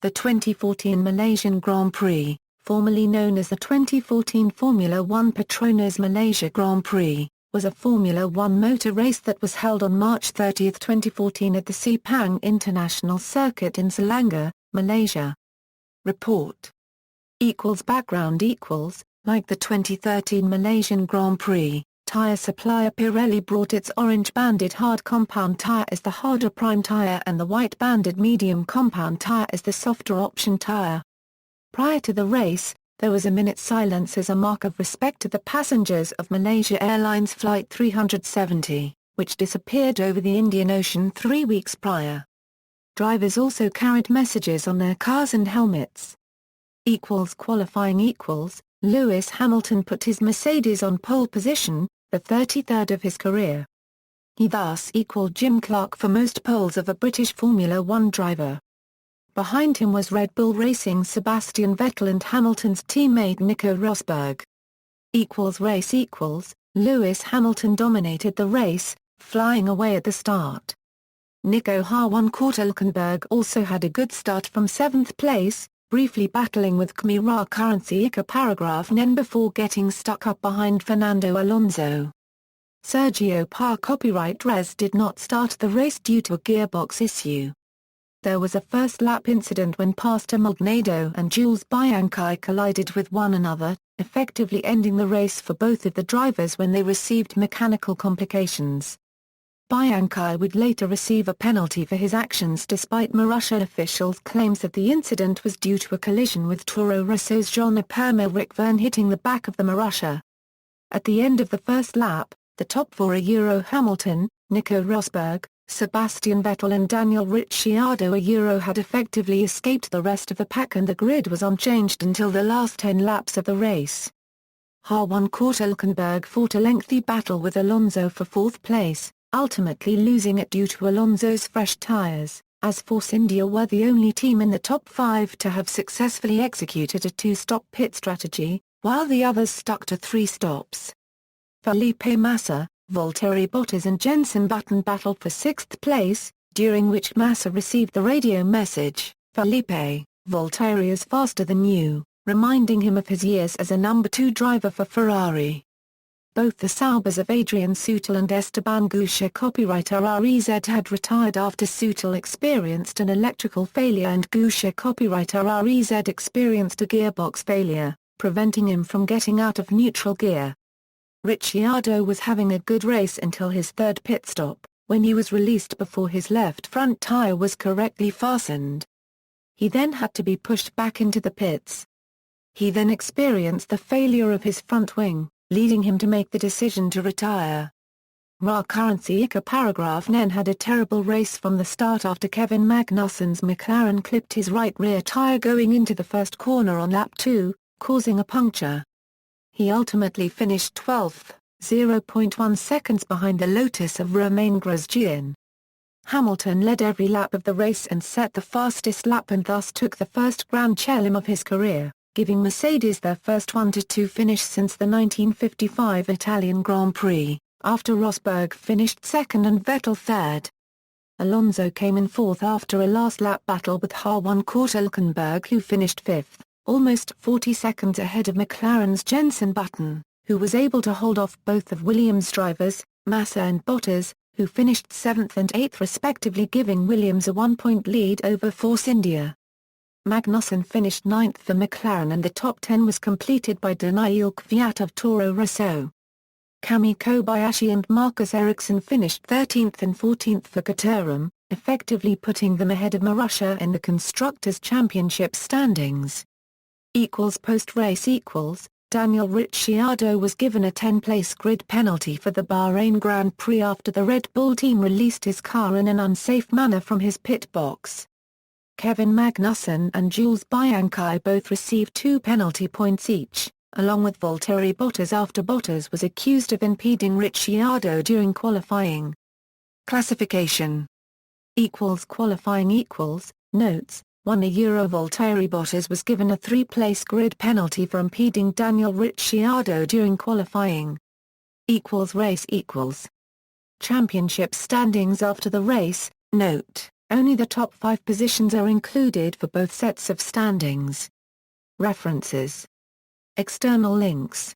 The 2014 Malaysian Grand Prix, formerly known as the 2014 Formula One Petronas Malaysia Grand Prix, was a Formula One motor race that was held on March 30, 2014 at the Sepang International Circuit in Selangor, Malaysia. Report. Background Like the 2013 Malaysian Grand Prix, tyre supplier Pirelli brought its orange-banded hard compound tyre as the harder prime tyre and the white-banded medium compound tyre as the softer option tyre. Prior to the race, there was a minute's silence as a mark of respect to the passengers of Malaysia Airlines Flight 370, which disappeared over the Indian Ocean 3 weeks prior. Drivers also carried messages on their cars and helmets. Qualifying Lewis Hamilton put his Mercedes on pole position, the 33rd of his career. He thus equalled Jim Clark for most poles of a British Formula One driver. Behind him was Red Bull Racing's Sebastian Vettel and Hamilton's teammate Nico Rosberg. Race Lewis Hamilton dominated the race, flying away at the start. Nico Hülkenberg also had a good start from 7th place, briefly battling with Currency paragraph 9 before getting stuck up behind Fernando Alonso. Sergio Parr copyright Res did not start the race due to a gearbox issue. There was a first lap incident when Pastor Maldonado and Jules Bianchi collided with one another, effectively ending the race for both of the drivers when they received mechanical complications. Bianchi would later receive a penalty for his actions despite Marussia officials' claims that the incident was due to a collision with Toro Rosso's Jean Rick Verne hitting the back of the Marussia. At the end of the first lap, the top four Hamilton, Nico Rosberg, Sebastian Vettel and Daniel Ricciardo had effectively escaped the rest of the pack and the grid was unchanged until the last 10 laps of the race. Hülkenberg fought a lengthy battle with Alonso for 4th place, ultimately losing it due to Alonso's fresh tyres, as Force India were the only team in the top 5 to have successfully executed a 2-stop pit strategy, while the others stuck to 3 stops. Felipe Massa, Valtteri Bottas and Jenson Button battled for 6th place, during which Massa received the radio message, "Felipe, Valtteri is faster than you," reminding him of his years as a number 2 driver for Ferrari. Both the Saubers of Adrian Sutil and Esteban Goucher copywriter REZ had retired after Sutil experienced an electrical failure and Goucher copywriter REZ experienced a gearbox failure, preventing him from getting out of neutral gear. Ricciardo was having a good race until his 3rd pit stop, when he was released before his left front tyre was correctly fastened. He then had to be pushed back into the pits. He then experienced the failure of his front wing, leading him to make the decision to retire. Currency paragraph 9 had a terrible race from the start after Kevin Magnussen's McLaren clipped his right rear tyre going into the first corner on lap 2, causing a puncture. He ultimately finished 12th, 0.1 seconds behind the Lotus of Romain Grosjean. Hamilton led every lap of the race and set the fastest lap and thus took the first Grand Chelem of his career, giving Mercedes their first 1-2 finish since the 1955 Italian Grand Prix, after Rosberg finished 2nd and Vettel 3rd. Alonso came in 4th after a last-lap battle with Hülkenberg who finished 5th, almost 40 seconds ahead of McLaren's Jenson Button, who was able to hold off both of Williams' drivers, Massa and Bottas, who finished 7th and 8th respectively, giving Williams a 1-point lead over Force India. Magnussen finished 9th for McLaren and the top 10 was completed by Daniil Kvyat of Toro Rosso. Kami Kobayashi and Marcus Ericsson finished 13th and 14th for Caterham, effectively putting them ahead of Marussia in the Constructors' Championship standings. Post-race Daniel Ricciardo was given a 10-place grid penalty for the Bahrain Grand Prix after the Red Bull team released his car in an unsafe manner from his pit box. Kevin Magnussen and Jules Bianchi both received 2 penalty points each, along with Valtteri Bottas after Bottas was accused of impeding Ricciardo during qualifying. Classification. Qualifying Notes. 1 Valtteri Bottas was given a 3-place grid penalty for impeding Daniel Ricciardo during qualifying. Race Championship standings after the race. Note Only the top 5 positions are included for both sets of standings. References. External links.